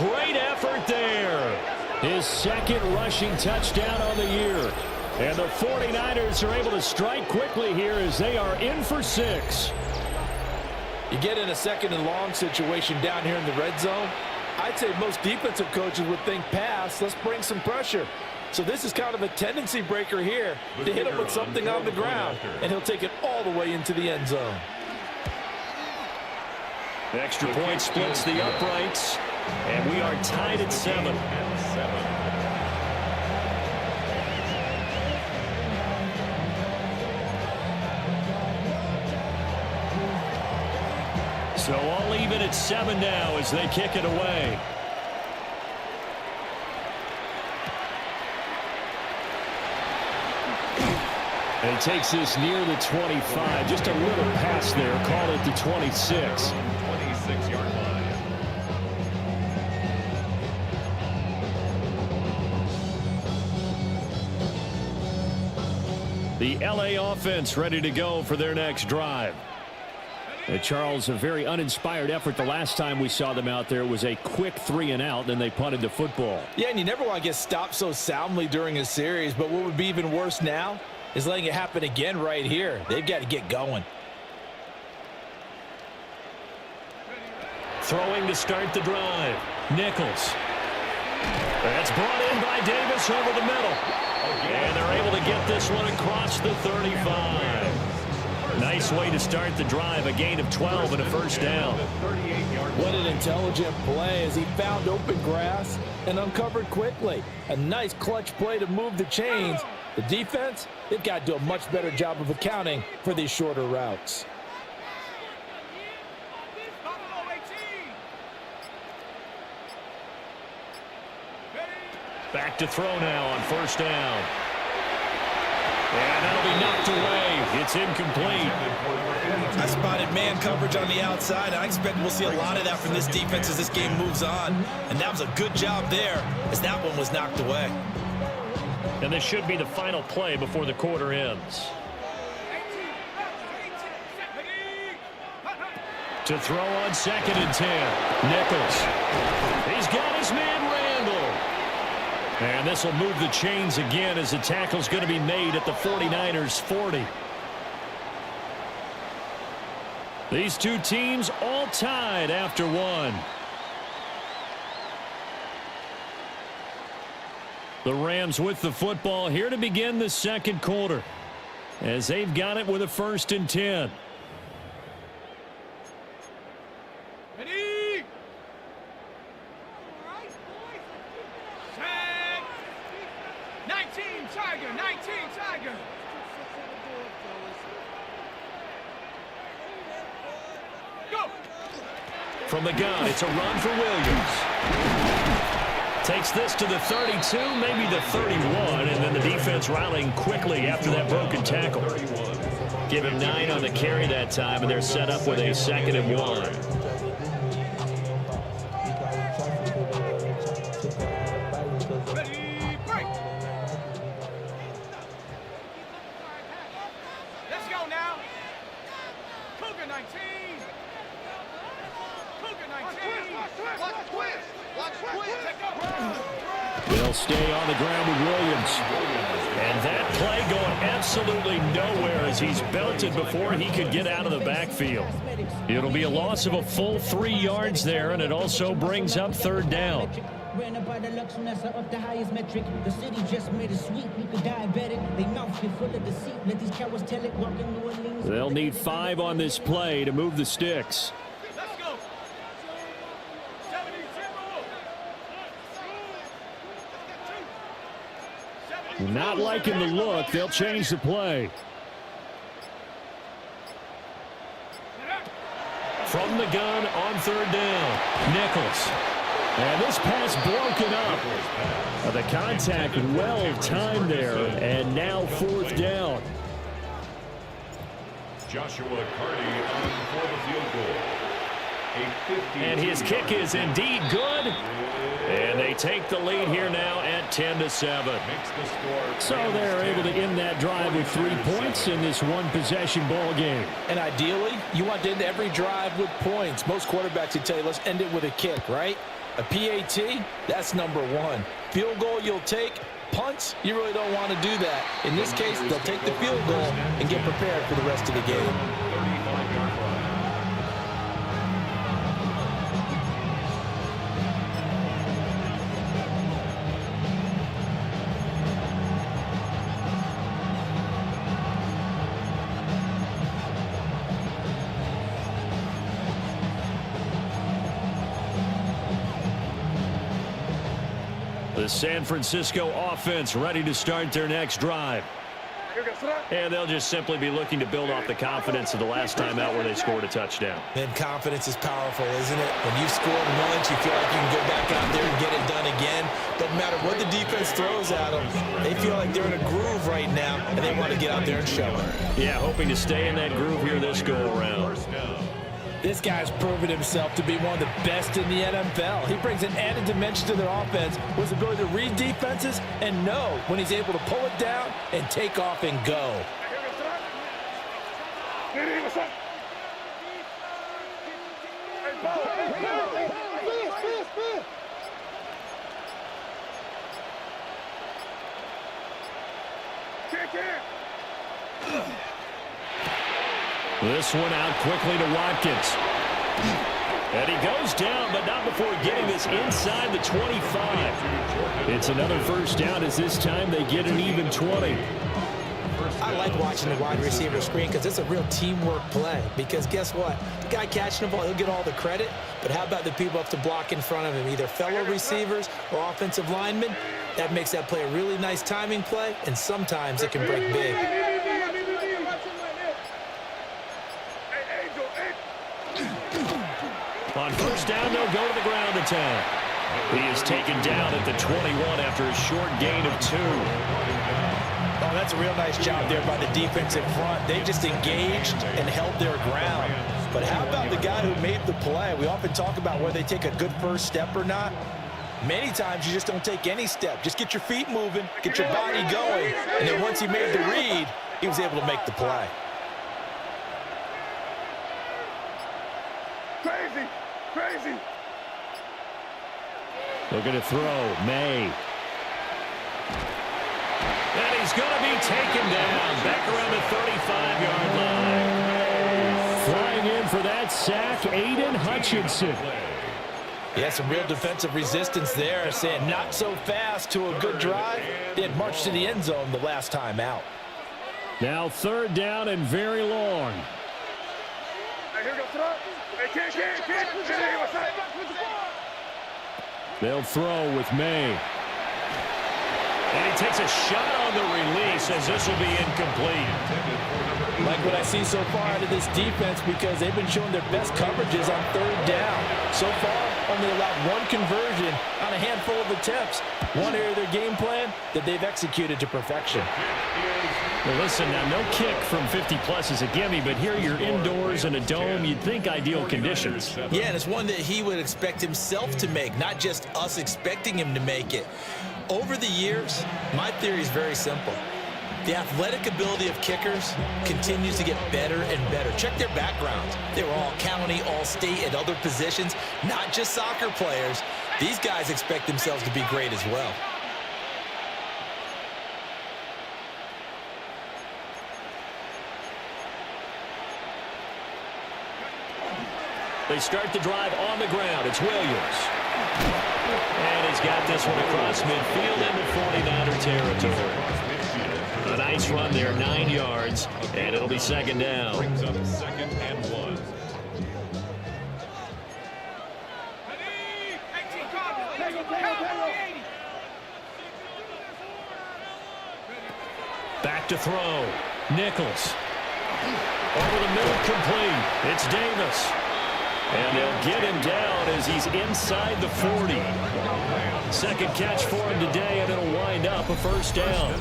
great effort there. His second rushing touchdown on the year. And the 49ers are able to strike quickly here as they are in for 6. You get in a second and long situation down here in the red zone. I'd say most defensive coaches would think pass. Let's bring some pressure. So this is kind of a tendency breaker here to hit him with something on the ground, and he'll take it all the way into the end zone. The extra point splits the uprights, and we are tied at 7. So all even at 7 now as they kick it away. And he takes this near the 25. Just a little pass there. Call it the 26. 26-yard line. The LA offense ready to go for their next drive. Charles, a very uninspired effort the last time we saw them out there. Was a quick 3-and-out, then they punted the football. Yeah, and you never want to get stopped so soundly during a series, but what would be even worse now is letting it happen again right here. They've got to get going. Throwing to start the drive. Nichols. That's brought in by Davis over the middle. And they're able to get this one across the 35. Nice way to start the drive. A gain of 12 and a first down. What an intelligent play as he found open grass and uncovered quickly. A nice clutch play to move the chains. The defense, they've got to do a much better job of accounting for these shorter routes. Back to throw now on first down. And that'll be knocked away. It's incomplete. I spotted man coverage on the outside. I expect we'll see a lot of that from this defense as this game moves on. And that was a good job there as that one was knocked away. And this should be the final play before the quarter ends. To throw on 2nd and 10. Nichols. He's got his man Randall. And this will move the chains again as the tackle's going to be made at the 49ers 40. These two teams all tied after one. The Rams with the football here to begin the second quarter as they've got it with a 1st and 10. Ready? All right, boys. Set. 19 Tiger, 19 Tiger. Go. From the gun, it's a run for Williams. Takes this to the 32, maybe the 31, and then the defense rallying quickly after that broken tackle. Give him 9 on the carry that time, and they're set up with a 2nd and 1. They'll stay on the ground with Williams. And that play going absolutely nowhere as he's belted before he could get out of the backfield. It'll be a loss of a full 3 yards there, and it also brings up 3rd down. Ran up by the Lux when that's up the highest metric. The city just made it sweet. You could diabetic. They mouth get full of deceit. Let these cowards tell it. Walking New Orleans. They'll need 5 on this play to move the sticks. Let's go. 70. Not liking the look. They'll change the play. From the gun on 3rd down. Nichols. And this pass broken up. The contact well timed there. And now 4th down. Joshua Carty on for the field goal. And his kick is indeed good. And they take the lead here now at 10-7. So they're able to end that drive with 3 points in this one-possession ball game. And ideally, you want to end every drive with points. Most quarterbacks would tell you, let's end it with a kick, right? A PAT, that's number one. Field goal you'll take. Punts, you really don't want to do that. In this case, they'll take the field goal and get prepared for the rest of the game. 35-yard line. The San Francisco offense ready to start their next drive. And they'll just simply be looking to build off the confidence of the last time out where they scored a touchdown. And confidence is powerful, isn't it? When you've scored once, you feel like you can go back out there and get it done again. Doesn't matter what the defense throws at them. They feel like they're in a groove right now, and they want to get out there and show it. Yeah, hoping to stay in that groove here this go-around. This guy's proven himself to be one of the best in the NFL. He brings an added dimension to their offense with his ability to read defenses and know when he's able to pull it down and take off and go. This one out quickly to Watkins. And he goes down, but not before getting this inside the 25. It's another first down as this time they get an even 20. I like watching the wide receiver screen because it's a real teamwork play. Because guess what? The guy catching the ball, he'll get all the credit. But how about the people up to block in front of him, either fellow receivers or offensive linemen? That makes that play a really nice timing play, and sometimes it can break big. On first down, they'll go to the ground attack. He is taken down at the 21 after a short gain of 2. Oh, that's a real nice job there by the defense in front. They just engaged and held their ground. But how about the guy who made the play? We often talk about whether they take a good first step or not. Many times you just don't take any step. Just get your feet moving, get your body going, and then once he made the read, he was able to make the play. Crazy. Looking to throw, May. And he's going to be taken down back around the 35-yard line. Flying in for that sack, Aiden Hutchinson. Yeah, some real defensive resistance there, saying not so fast to a good drive. They had marched to the end zone the last time out. Now third down and very long. They'll throw with May. And he takes a shot on the release as this will be incomplete. Like what I see so far out of this defense because they've been showing their best coverages on third down. So far, only allowed one conversion on a handful of attempts. One area of their game plan that they've executed to perfection. Well, listen, now no kick from 50-plus is a gimme, but here you're indoors in a dome. You'd think ideal conditions. Yeah, and it's one that he would expect himself to make, not just us expecting him to make it. Over the years, my theory is very simple. The athletic ability of kickers continues to get better and better. Check their backgrounds. They were all county, all state, at other positions, not just soccer players. These guys expect themselves to be great as well. They start the drive on the ground. It's Williams. And he's got this one across midfield into 49er territory. A nice run there, 9 yards, and it'll be second down. Brings up 2nd and 1. Back to throw. Nichols. Over the middle, complete. It's Davis. And they'll get him down as he's inside the 40. Second catch for him today, and it'll wind up a first down.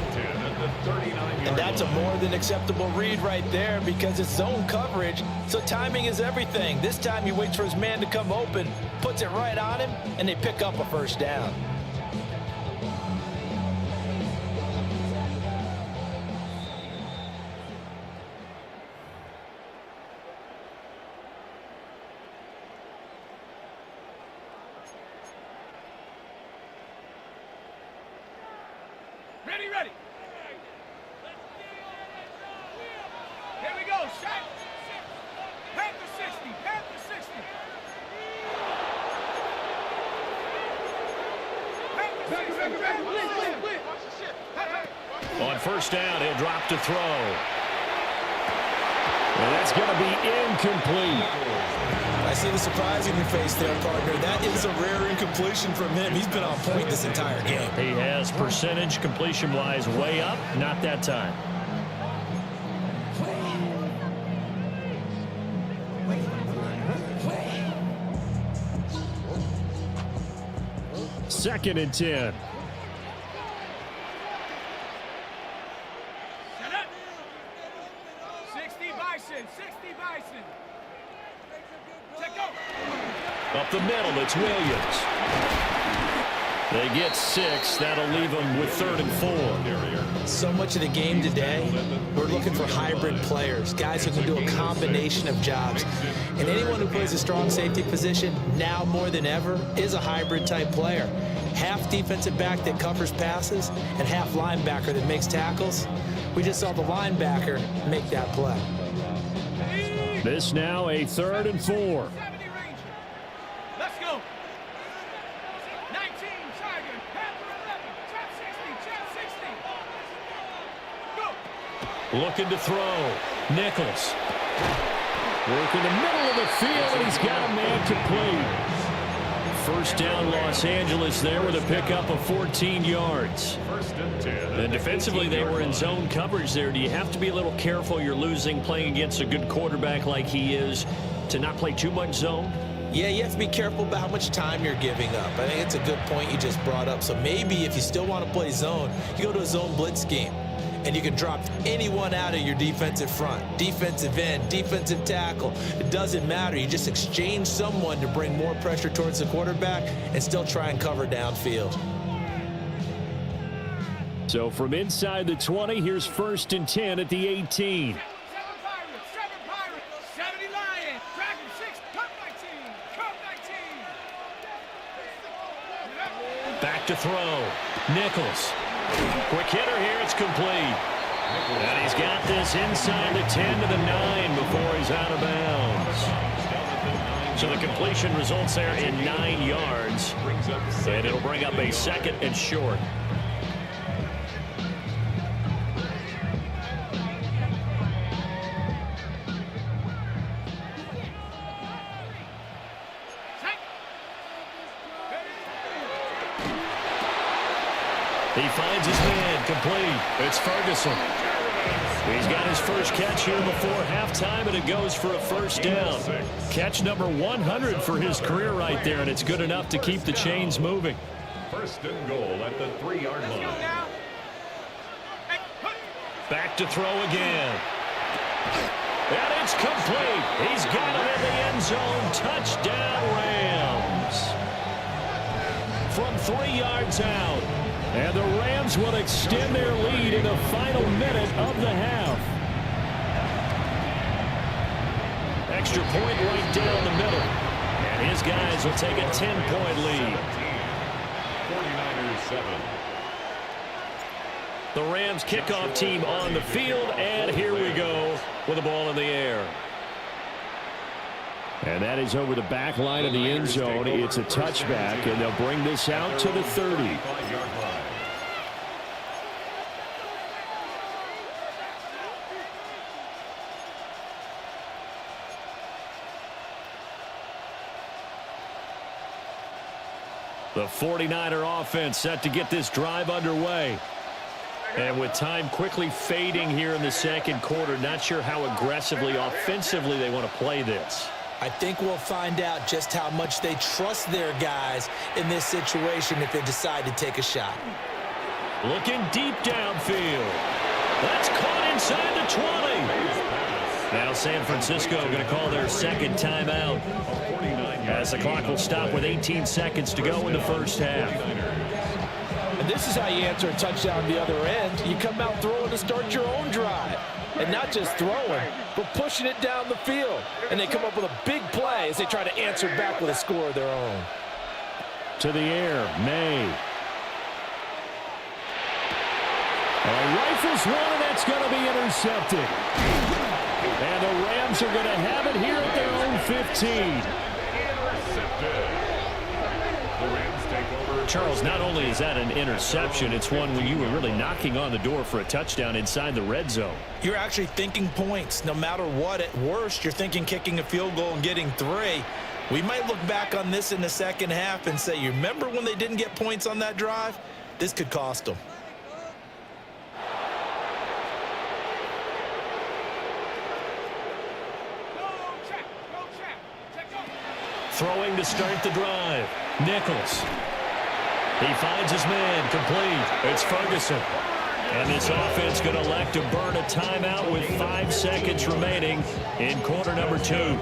And that's a more than acceptable read right there because it's zone coverage, so timing is everything. This time he waits for his man to come open, puts it right on him, and they pick up a first down. Ready, ready. Here we go, shot. Panther 60, Panther 60. On first down, he'll drop to throw. And that's going to be incomplete. I see the surprise in your face there, partner. That is a rare incompletion from him. He's been on point this entire game. He has percentage completion-wise way up. Not that time. Second and 10. Shut up. 60 Bison, 60 Bison. Check go. Up the middle, it's Williams. They get 6. That'll leave them with 3rd and 4. So much of the game today, we're looking for hybrid players, guys who can do a combination of jobs. And anyone who plays a strong safety position, now more than ever, is a hybrid type player. Half defensive back that covers passes and half linebacker that makes tackles. We just saw the linebacker make that play. This now a 3rd and 4. 70 Ranger. Let's go. 19 Tiger, Panther 11, trap 60, trap 60. Go. Looking to throw. Nichols. Working the middle of the field, and he's got a man complete. First down, Los Angeles there with a pickup of 14 yards. First and 10. And defensively, they were in zone coverage there. Do you have to be a little careful? You're losing playing against a good quarterback like he is to not play too much zone? Yeah, you have to be careful about how much time you're giving up. I think it's a good point you just brought up. So maybe if you still want to play zone, you go to a zone blitz scheme. And you can drop anyone out of your defensive front, defensive end, defensive tackle. It doesn't matter. You just exchange someone to bring more pressure towards the quarterback and still try and cover downfield. So from inside the 20, here's 1st and 10 at the 18. 7 Pirates, 70 Lion, Dragon 6, cut 19, cut 19. Back to throw. Nichols. Quick hitter here. It's complete. And he's got this inside the 10 to the 9 before he's out of bounds. So the completion results there in 9 yards. And it'll bring up a 2nd and short. He finds his man complete. It's Ferguson. He's got his first catch here before halftime, and it goes for a first down. Catch number 100 for his career right there, and it's good enough to keep the chains moving. First and goal at the 3-yard line. Back to throw again. And it's complete. He's got it in the end zone. Touchdown, Rams. From 3 yards out. And the Rams will extend their lead in the final minute of the half. Extra point right down the middle. And his guys will take a 10-point lead. 49ers 7. The Rams kickoff team on the field, and here we go with the ball in the air. And that is over the back line of the end zone. It's a touchback, and they'll bring this out to the 30. The 49er offense set to get this drive underway. And with time quickly fading here in the second quarter, not sure how aggressively, offensively they want to play this. I think we'll find out just how much they trust their guys in this situation if they decide to take a shot. Looking deep downfield. That's caught inside the 20. Now San Francisco going to call their second timeout, as the clock will stop with 18 seconds to go in the first half. And this is how you answer a touchdown the other end. You come out throwing to start your own drive. And not just throwing, but pushing it down the field. And they come up with a big play as they try to answer back with a score of their own. To the air, May. rifles one, and that's going to be intercepted. And the Rams are going to have it here at their own 15. Charles, not only is that an interception, it's one where you were really knocking on the door for a touchdown inside the red zone. You're actually thinking points no matter what. At worst, you're thinking kicking a field goal and getting 3. We might look back on this in the second half and say, you remember when they didn't get points on that drive? This could cost them. Throwing to start the drive. Nichols. He finds his man, complete. It's Ferguson. And this offense going to elect to burn a timeout with 5 seconds remaining in quarter number 2.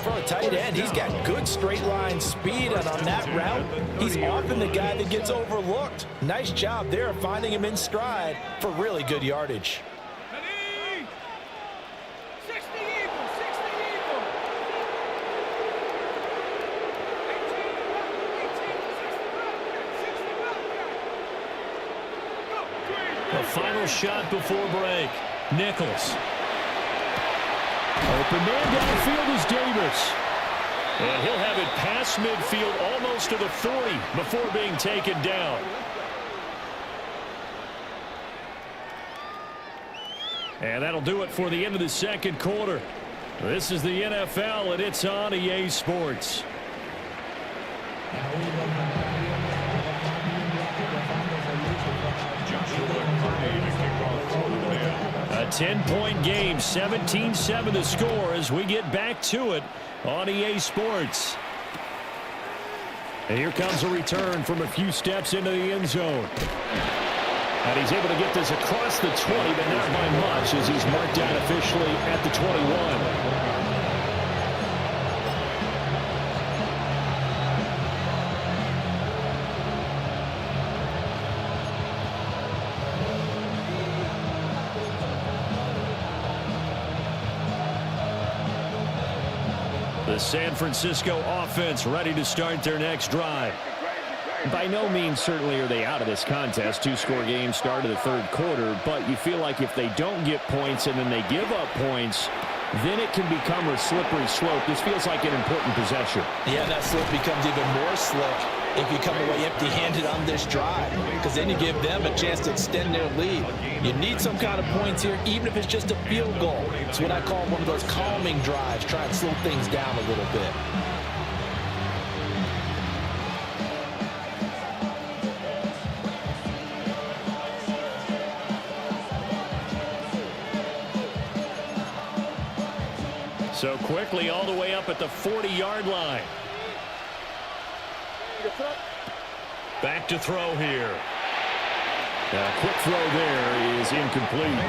For a tight end, he's got good straight line speed, and on that route, he's often the guy that gets overlooked. Nice job there finding him in stride for really good yardage. The final shot before break. Nichols. Open man downfield is Davis. And he'll have it past midfield almost to the 40 before being taken down. And that'll do it for the end of the second quarter. This is the NFL, and it's on EA Sports. A 10-point game, 17-7 to score as we get back to it on EA Sports. And here comes a return from a few steps into the end zone. And he's able to get this across the 20, but not by much as he's marked out officially at the 21. The San Francisco offense ready to start their next drive. By no means certainly are they out of this contest. 2-score game start of the third quarter, but you feel like if they don't get points and then they give up points, then it can become a slippery slope. This feels like an important possession. Yeah, that slope becomes even more slick if you come away empty-handed on this drive, because then you give them a chance to extend their lead. You need some kind of points here, even if it's just a field goal. It's what I call one of those calming drives. Try and slow things down a little bit. So quickly all the way up at the 40-yard line. Back to throw here. Quick throw there is incomplete.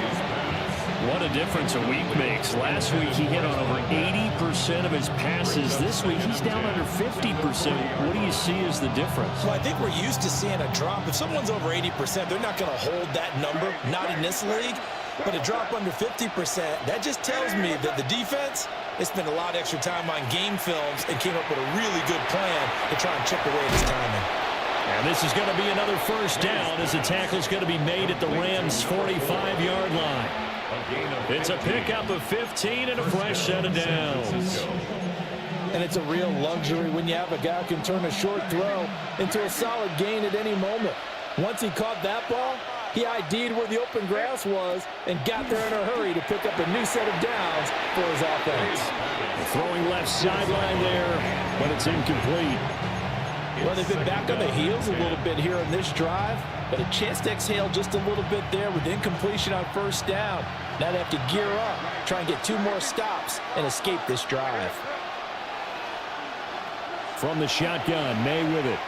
What a difference a week makes. Last week he hit on over 80% of his passes. This week he's down under 50%. What do you see as the difference? Well, I think we're used to seeing a drop. If someone's over 80%, they're not going to hold that number, not in this league. But a drop under 50%, that just tells me that the defense, they spent a lot of extra time on game films and came up with a really good plan to try and chip away at his timing. And this is going to be another first down as the tackle's going to be made at the Rams' 45-yard line. It's a pickup of 15 and a fresh set of downs. And it's a real luxury when you have a guy who can turn a short throw into a solid gain at any moment. Once he caught that ball, he ID'd where the open grass was and got there in a hurry to pick up a new set of downs for his offense. Throwing left sideline there, but it's incomplete. Well, they've been back on the heels a little bit here on this drive, but a chance to exhale just a little bit there with incompletion on first down. Now they have to gear up, try and get 2 more stops and escape this drive. From the shotgun, May with it.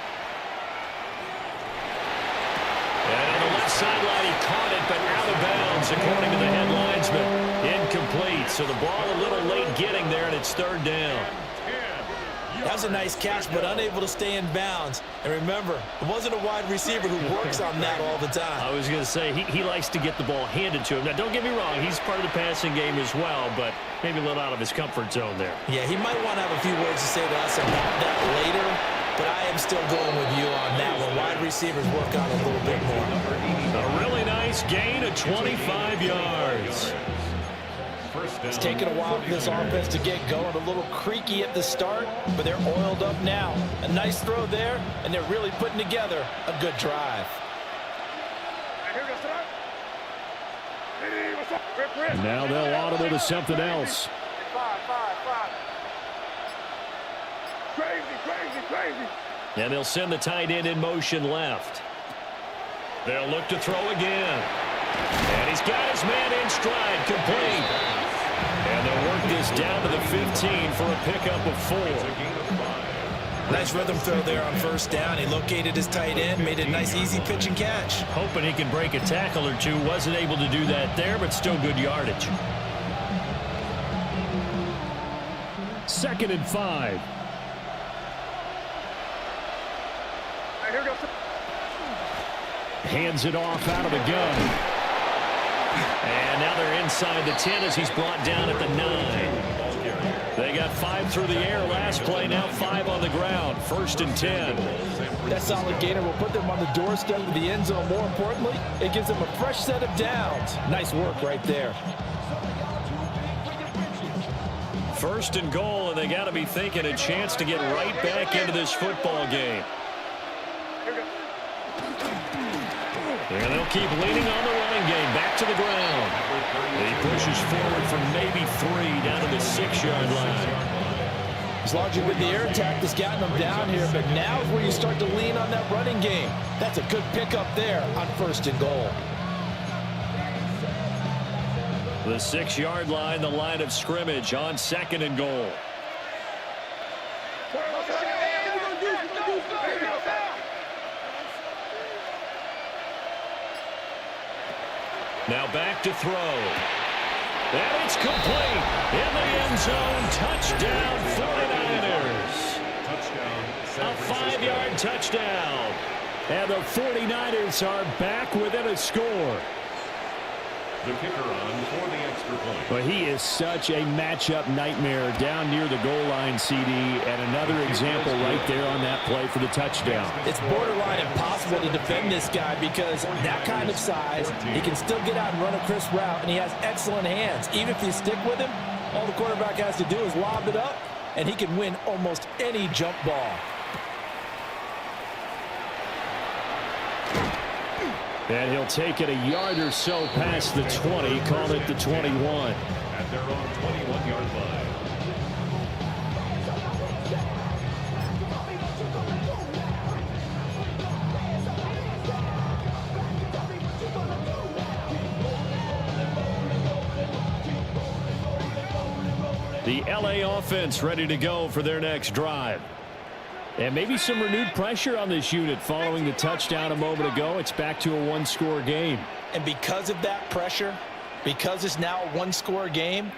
And on the left sideline, he caught it, but out of bounds, according to the head linesman. Incomplete, so the ball a little late getting there, and it's third down. That was a nice catch, but unable to stay in bounds. And remember, it wasn't a wide receiver who works on that all the time. I was going to say, he likes to get the ball handed to him. Now, don't get me wrong, he's part of the passing game as well, but maybe a little out of his comfort zone there. Yeah, he might want to have a few words to say to us about that later. but I am still going with you on that one. Wide receivers work on it a little bit more. A really nice gain of 25 yards. It's taken a while for this offense to get going. A little creaky at the start, but they're oiled up now. A nice throw there, and they're really putting together a good drive. And now they'll audible to something else. Crazy. And they'll send the tight end in motion left. They'll look to throw again. And he's got his man in stride, complete. And they'll work this down to the 15 for a pickup of 4. Nice rhythm throw there on first down. He located his tight end, made a nice easy pitch and catch. Hoping he can break a tackle or two. Wasn't able to do that there, but still good yardage. 2nd and 5. Hands it off out of the gun. And now they're inside the 10 as he's brought down at the 9. They got 5 through the air last play, now 5 on the ground. 1st and 10. That solid gainer will put them on the doorstep of the end zone. More importantly, it gives them a fresh set of downs. Nice work right there. 1st and goal, and they got to be thinking a chance to get right back into this football game. And they'll keep leaning on the running game. Back to the ground. He pushes forward for maybe 3 down to the 6-yard line. It's largely been the air attack that's gotten them down here, but now is where you start to lean on that running game. That's a good pickup there on 1st and goal. The 6-yard line, the line of scrimmage on 2nd and goal. Now back to throw. And it's complete. In the end zone. Touchdown, 49ers. A 5-yard touchdown. And the 49ers are back within a score. The kicker on for the extra point. But he is such a matchup nightmare down near the goal line, CD, and another example right there on that play for the touchdown. It's borderline impossible to defend this guy because that kind of size, he can still get out and run a crisp route, and he has excellent hands. Even if you stick with him, all the quarterback has to do is lob it up, and he can win almost any jump ball. And he'll take it a yard or so past the 20, call it the 21. At their own 21-yard line. The LA offense ready to go for their next drive. And maybe some renewed pressure on this unit following the touchdown a moment ago. It's back to a 1-score game. And because of that pressure, because it's now a 1-score game,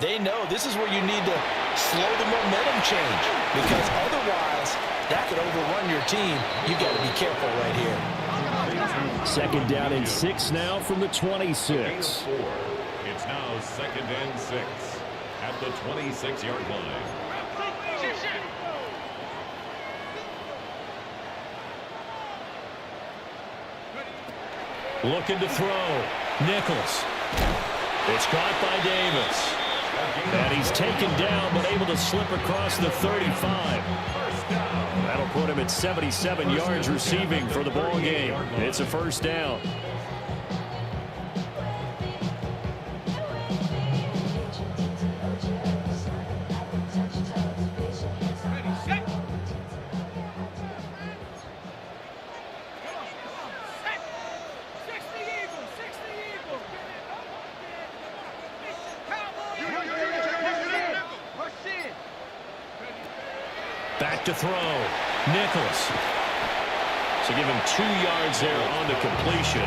they know this is where you need to slow the momentum change. Because otherwise, that could overrun your team. You got to be careful right here. 2nd down and 6 now from the 26. It's now 2nd and 6 at the 26-yard line. Looking to throw. Nichols. It's caught by Davis. And he's taken down but able to slip across the 35. That'll put him at 77 yards receiving for the ball game. It's a 1st down. Back to throw. Nichols. So give him 2 yards there on the completion.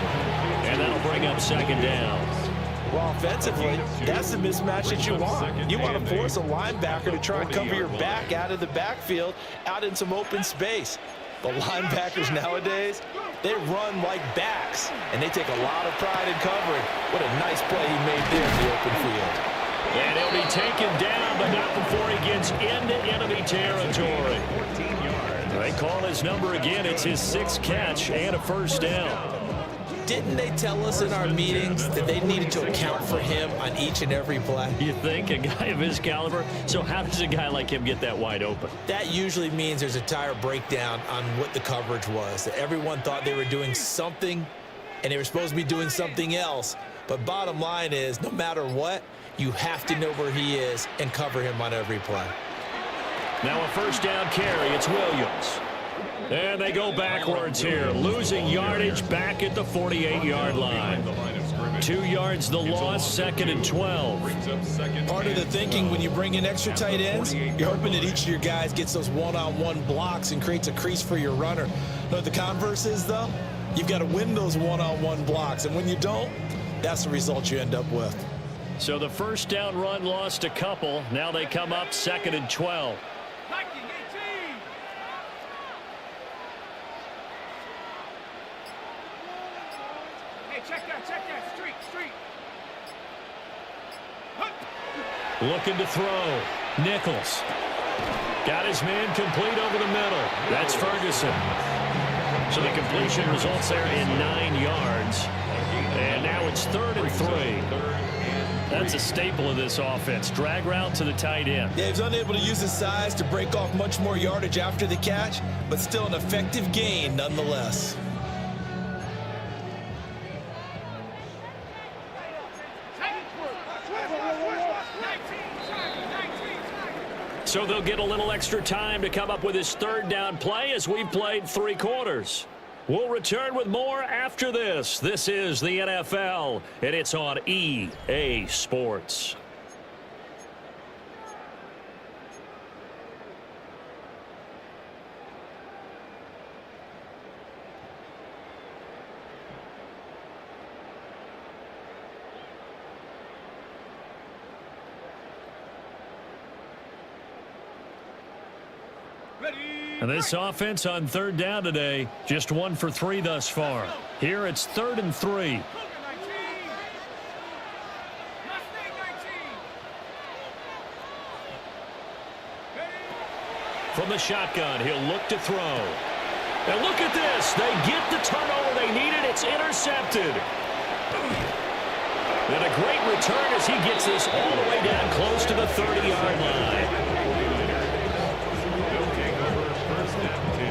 And that'll bring up 2nd down. Well, offensively, that's the mismatch that you want. You want to force a linebacker to try and cover your back out of the backfield, out in some open space. But linebackers nowadays, they run like backs, and they take a lot of pride in covering. What a nice play he made there in the open field. And he'll be taken down, but not before he gets into enemy territory. They call his number again. It's his 6th catch and a first down. Didn't they tell us in our meetings that they needed to account for him on each and every play? You think, a guy of his caliber? So how does a guy like him get that wide open? That usually means there's a tire breakdown on what the coverage was. That everyone thought they were doing something, and they were supposed to be doing something else. But bottom line is, no matter what, you have to know where he is and cover him on every play. Now a first down carry. It's Williams. And they go backwards here, losing yardage back at the 48-yard line. 2 yards the loss, 2nd and 12. Part of the thinking when you bring in extra tight ends, you're hoping that each of your guys gets those one-on-one blocks and creates a crease for your runner. You know what the converse is, though? You've got to win those one-on-one blocks, and when you don't, that's the result you end up with. So the first down run lost a couple. Now they come up 2nd and 12. Check that, street. Looking to throw. Nichols. Got his man complete over the middle. That's Ferguson. So the completion results there in 9 yards. And now it's 3rd and 3. That's a staple of this offense. Drag route to the tight end. Yeah, he's unable to use his size to break off much more yardage after the catch, but still an effective gain nonetheless. So they'll get a little extra time to come up with his 3rd down play as we've played 3 quarters. We'll return with more after this. This is the NFL, and it's on EA Sports. And this offense on 3rd down today, just 1 for 3 thus far. Here it's 3rd and 3. From the shotgun, he'll look to throw. And look at this. They get the turnover they needed. It's intercepted. And a great return as he gets this all the way down close to the 30-yard line.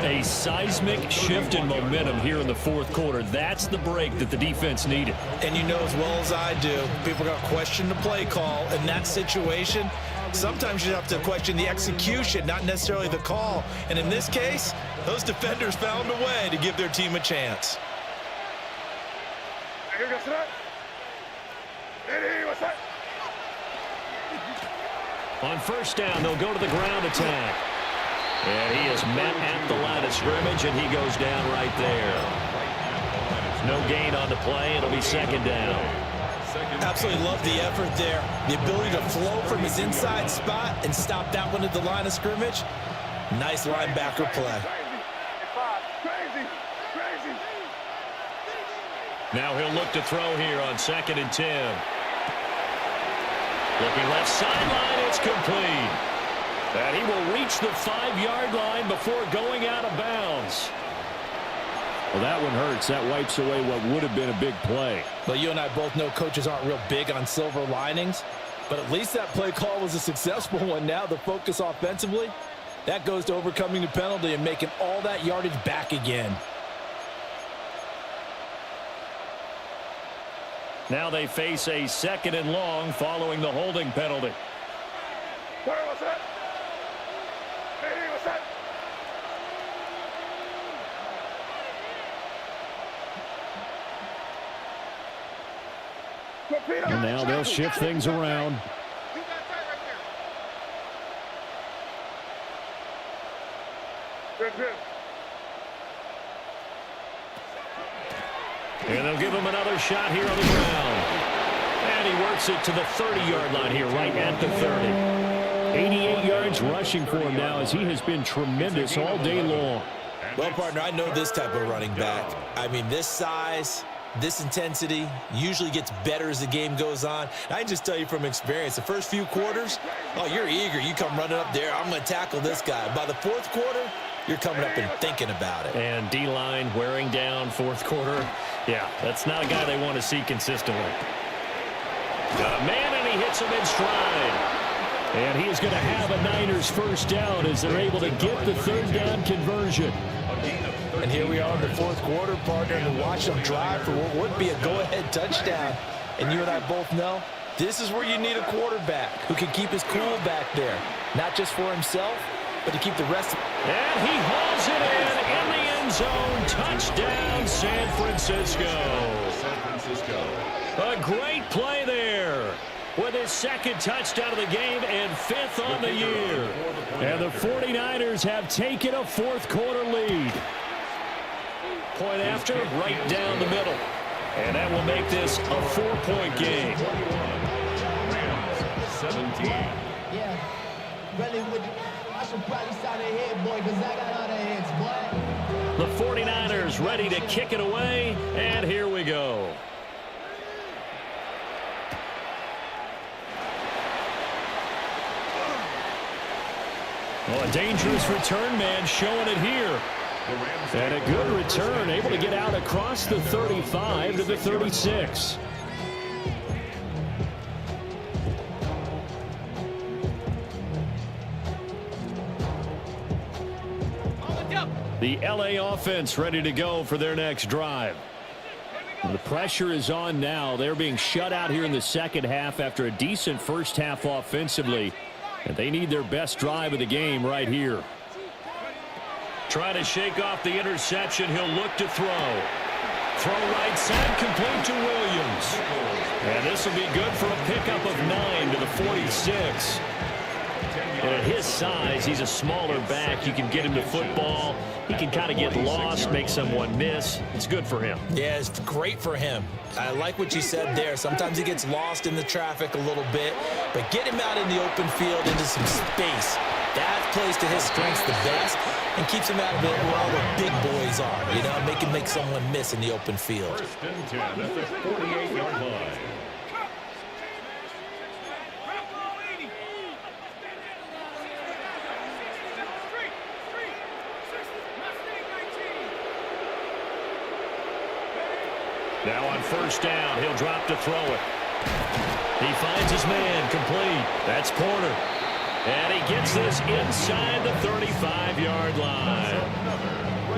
A seismic shift in momentum here in the 4th quarter. That's the break that the defense needed. And you know as well as I do, people are going to question the play call in that situation. Sometimes you have to question the execution, not necessarily the call. And in this case, those defenders found a way to give their team a chance. On first down, they'll go to the ground attack. And he is met at the line of scrimmage, and he goes down right there. No gain on the play. It'll be 2nd down. Absolutely love the effort there. The ability to flow from his inside spot and stop that one at the line of scrimmage. Nice linebacker play. Now he'll look to throw here on 2nd and 10. Looking left sideline, it's complete. And he will reach the 5-yard line before going out of bounds. Well, that one hurts. That wipes away what would have been a big play. Well, you and I both know coaches aren't real big on silver linings, but at least that play call was a successful one. Now the focus offensively, that goes to overcoming the penalty and making all that yardage back again. Now they face a 2nd and long following the holding penalty. Where was that? Hey, what's that? And now they'll shift things around. And they'll give him another shot here on the ground. And he works it to the 30-yard line here, right at the 30. 88 yards rushing for him now as he has been tremendous all day long. Well, partner, I know this type of running back. I mean, this size, this intensity usually gets better as the game goes on. I can just tell you from experience, the first few quarters, oh, you're eager. You come running up there, I'm going to tackle this guy. By the 4th quarter, you're coming up and thinking about it. And D-line wearing down fourth quarter. Yeah, that's not a guy they want to see consistently. Got a man, and he hits him in stride. And he is going to have a Niners first down as they're able to get the third down conversion. And here we are in the fourth quarter, partner, and watch them drive for what would be a go-ahead touchdown. And you and I both know this is where you need a quarterback who can keep his cool back there, not just for himself, but to keep the rest of And he hauls it in the end zone. Touchdown, San Francisco. A great play there with his second touchdown of the game and fifth on the year. And the 49ers have taken a fourth quarter lead. Point after, right down the middle. And that will make this a 4-point game. 17. Yeah, really would. I should probably sign a head, boy, because I got all the heads, boy. The 49ers ready to kick it away, and here we go. Well, a dangerous return man showing it here. And a good return, able to get out across the 35 to the 36. The LA offense ready to go for their next drive. The pressure is on now. They're being shut out here in the second half after a decent first half offensively. And they need their best drive of the game right here. Trying to shake off the interception. He'll look to throw. Throw right side, complete to Williams. And this will be good for a pickup of 9 to the 46. And at his size, he's a smaller back. You can get him to football. He can kind of get lost, make someone miss. It's good for him. Yeah, it's great for him. I like what you said there. Sometimes he gets lost in the traffic a little bit, but get him out in the open field into some space. That plays to his strengths the best and keeps him out of it where all the big boys are, you know, make someone miss in the open field. First and 10 at the 48-yard line. Now on first down, he'll drop to throw it. He finds his man, complete. That's Porter. And he gets this inside the 35-yard line.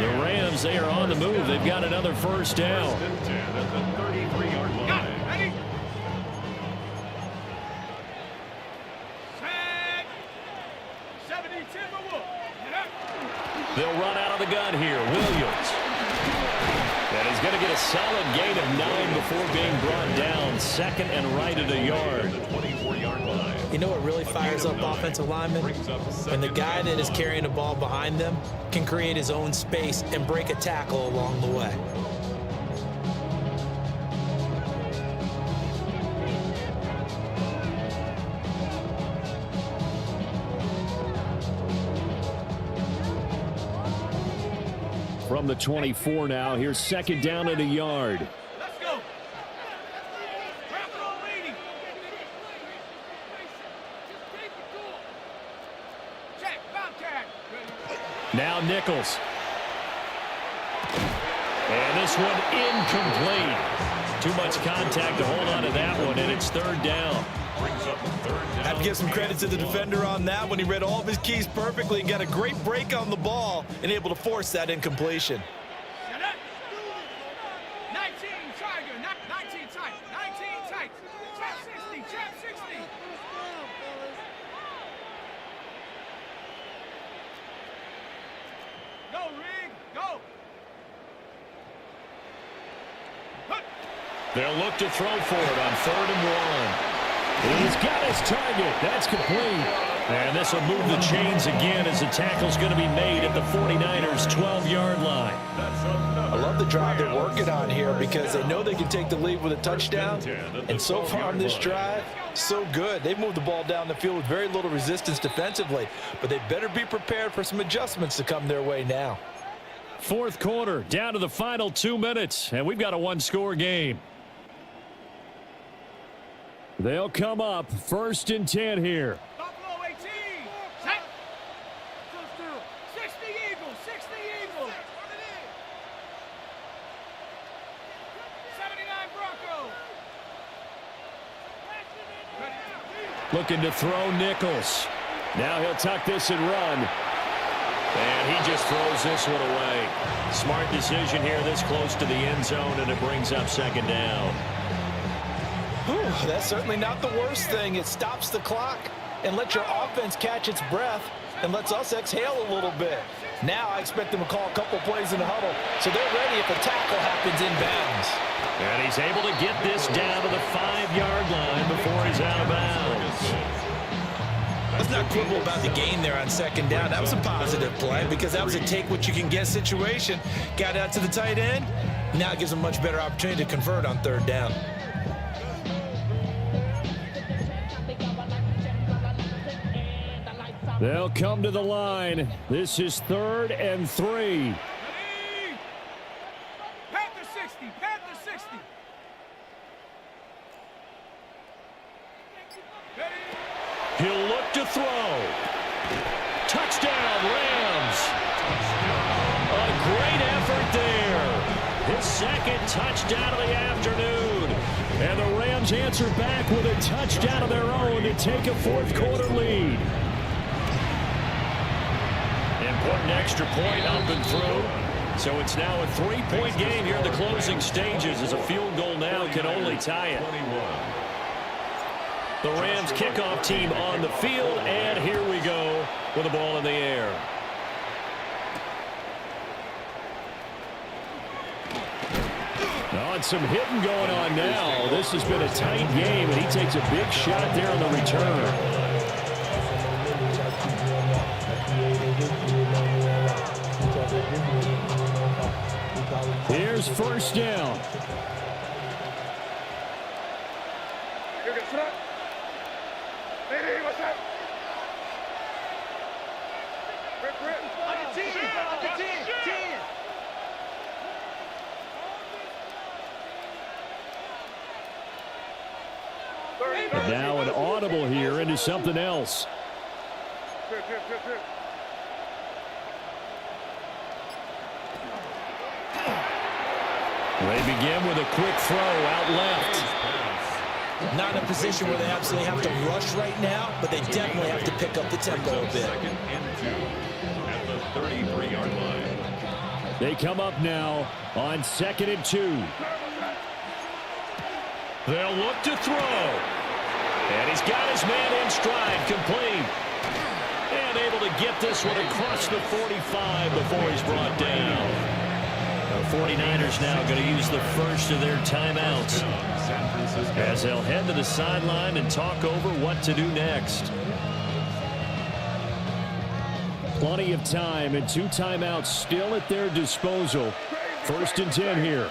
The Rams, they are on the move. They've got another first down. First and 10 at the 33-yard line. Ready? Set. 70, Timberwolf. They'll run out of the gun here. Williams. And he's going to get a solid gain of 9 before being brought down. Second and right at a yard. The 24-yard line. You know what really fires up offensive linemen? When the guy that is carrying the ball behind them can create his own space and break a tackle along the way. From the 24 now, here's second down at a yard. Let's go. Check, Bobcat. Now Nichols. And this one incomplete. Too much contact to hold on to that one, and it's third down. I have to give some credit to the defender on that one. He read all of his keys perfectly and got a great break on the ball and able to force that incompletion. 19 Tiger, 19 tight, 19 tight. Trap 60, trap 60. Go, Rig, go. They'll look to throw for it on 3rd and 1. He's got his target. That's complete. And this will move the chains again as the tackle's going to be made at the 49ers' 12-yard line. I love the drive they're working on here because they know they can take the lead with a touchdown. And so far on this drive, so good. They've moved the ball down the field with very little resistance defensively. But they better be prepared for some adjustments to come their way now. Fourth quarter, down to the final 2 minutes, and we've got a one-score game. They'll come up 1st and 10 here. Buffalo 18. Set. 60 Eagles, 60 Eagles. 79 Broncos. Looking to throw Nichols. Now he'll tuck this and run. And he just throws this one away. Smart decision here this close to the end zone, and it brings up second down. Whew, that's certainly not the worst thing. It stops the clock and lets your offense catch its breath and lets us exhale a little bit. Now I expect them to call a couple plays in the huddle, so they're ready if a tackle happens inbounds. And he's able to get this down to the 5-yard line before he's out of bounds. Let's not quibble about the gain there on second down. That was a positive play because that was a take-what-you-can-get situation. Got out to the tight end. Now it gives them a much better opportunity to convert on third down. They'll come to the line. This is 3rd and 3. Panther 60. Panther 60. He'll look to throw. Touchdown, Rams. A great effort there. His second touchdown of the afternoon. And the Rams answer back with a touchdown of their own to take a fourth-quarter lead. Important extra point up and through. So it's now a 3-point game here in the closing stages, as a field goal now can only tie it. The Rams kickoff team on the field, and here we go with the ball in the air. Oh, and some hitting going on now. This has been a tight game, and he takes a big shot there on the return. Here's first down. Now an audible here into something else. They begin with a quick throw out left. Not in a position where they absolutely have to rush right now, but they definitely have to pick up the tempo a bit. 2nd and 2 at the 33-yard line. They come up now on 2nd and 2. They'll look to throw. And he's got his man in stride, complete. And able to get this one across the 45 before he's brought down. The 49ers now going to use the first of their timeouts as they'll head to the sideline and talk over what to do next. Plenty of time and 2 timeouts still at their disposal. 1st and 10 here.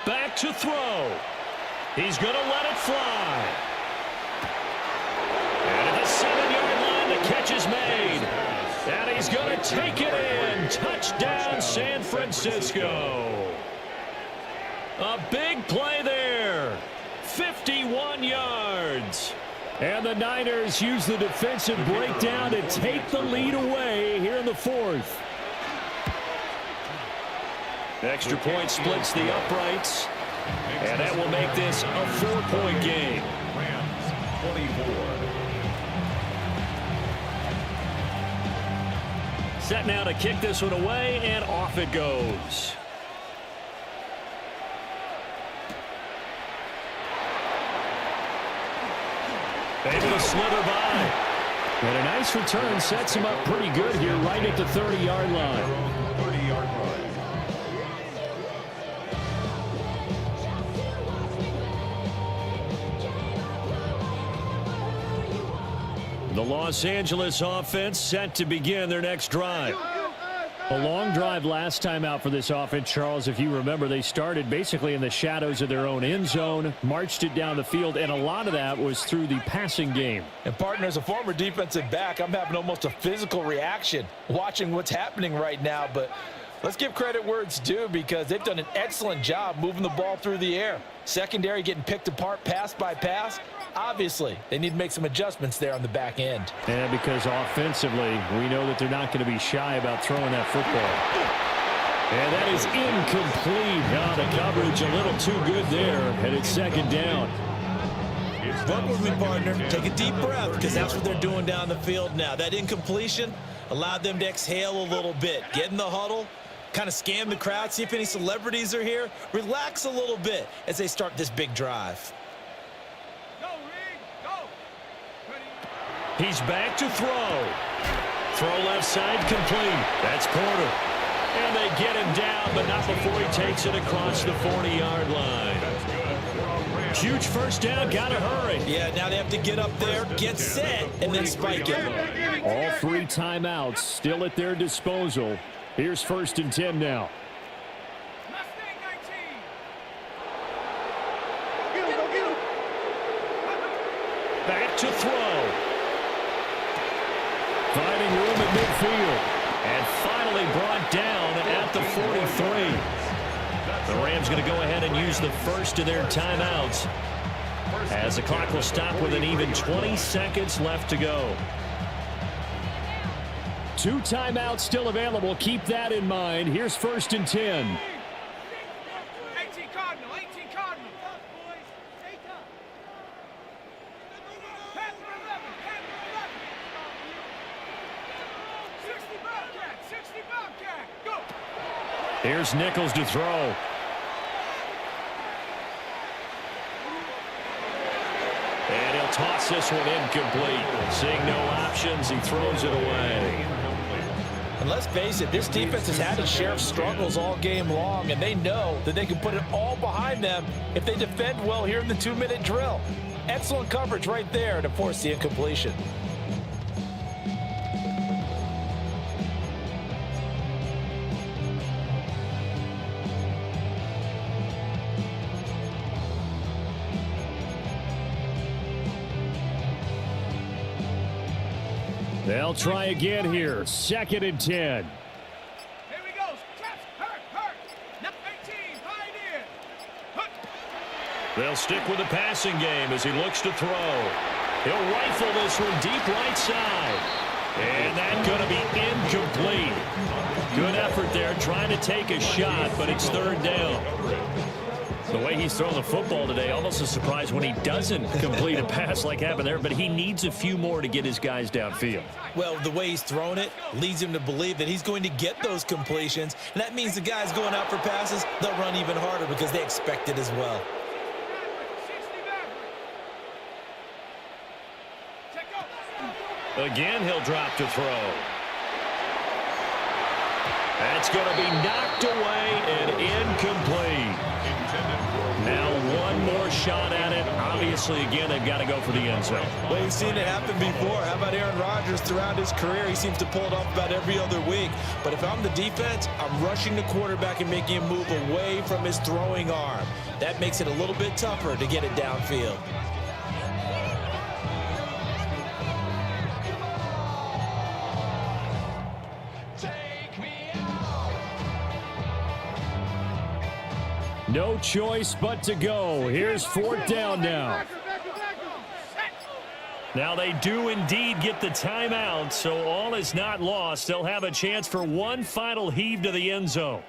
Back to throw. He's going to let it fly. And at the 7-yard line, the catch is made. And he's going to take it in. Touchdown, San Francisco. A big play there. 51 yards. And the Niners use the defensive breakdown to take the lead away here in the 4th. Extra point splits the uprights. And that will make this a 4-point game. Rams 24. Set now to kick this one away, and off it goes. Able to slither by. And a nice return sets him up pretty good here right at the 30-yard line. 30-yard line. The Los Angeles offense set to begin their next drive. A long drive last time out for this offense, Charles. If you remember, they started basically in the shadows of their own end zone, marched it down the field, and a lot of that was through the passing game. And, partner, as a former defensive back, I'm having almost a physical reaction watching what's happening right now. But Let's give credit where it's due because they've done an excellent job moving the ball through the air. Secondary getting picked apart pass by pass. Obviously, they need to make some adjustments there on the back end. And because offensively, we know that they're not going to be shy about throwing that football. And that is incomplete. Now the coverage a little too good there, and it's second down. Work with me, partner. Take a deep breath because that's what they're doing down the field now. That incompletion allowed them to exhale a little bit. Get in the huddle, kind of scan the crowd, see if any celebrities are here. Relax a little bit as they start this big drive. Go, Reed, go. He's back to throw. Throw left side complete. That's Porter. And they get him down, but not before he takes it across the 40-yard line. Huge first down, gotta hurry. Yeah, now they have to get up there, get set, and then spike it. All 3 timeouts still at their disposal. Here's 1st and 10 now. Mustang 19. Back to throw. Finding room at midfield. And finally brought down at the 43. The Rams going to go ahead and use the first of their timeouts as the clock will stop with an even 20 seconds left to go. 2 timeouts still available. Keep that in mind. Here's 1st and 10. 18 Cardinal, 18 Cardinal. Pass for 11, pass for 11. 60 Bobcat, 60 Bobcat, go. Here's Nichols to throw. And he'll toss this one incomplete. Seeing no options, he throws it away. And let's face it, this defense has had its share of struggles all game long, and they know that they can put it all behind them if they defend well here in the 2-minute drill. Excellent coverage right there to force the incompletion. They'll try again here. 2nd and 10. Here we go. Traps, hurt. Number 18, Pioneer. They'll stick with the passing game as he looks to throw. He'll rifle this one deep right side. And that's going to be incomplete. Good effort there trying to take a shot, but it's 3rd down. The way he's throwing the football today, almost a surprise when he doesn't complete a pass like happened there, but he needs a few more to get his guys downfield. Well, the way he's thrown it leads him to believe that he's going to get those completions, and that means the guys going out for passes, they'll run even harder because they expect it as well. 60 Check Again, he'll drop to throw. That's going to be knocked away and incomplete. Now one more shot at it. Obviously, again, they've got to go for the end zone. Well, we've seen it happen before. How about Aaron Rodgers throughout his career? He seems to pull it off about every other week. But if I'm the defense, I'm rushing the quarterback and making him move away from his throwing arm. That makes it a little bit tougher to get it downfield. No choice but to go. Here's 4th down now. Now they do indeed get the timeout, so all is not lost. They'll have a chance for one final heave to the end zone.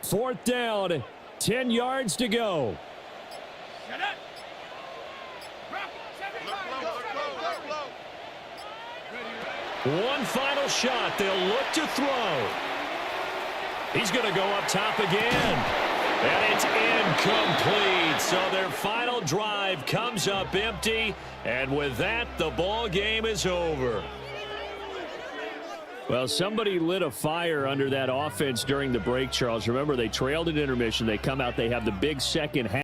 Fourth down, 10 yards to go. Shut up. One final shot. They'll look to throw. He's going to go up top again. And it's incomplete. So their final drive comes up empty. And with that, the ball game is over. Well, somebody lit a fire under that offense during the break, Charles. Remember, they trailed at intermission. They come out, they have the big second half.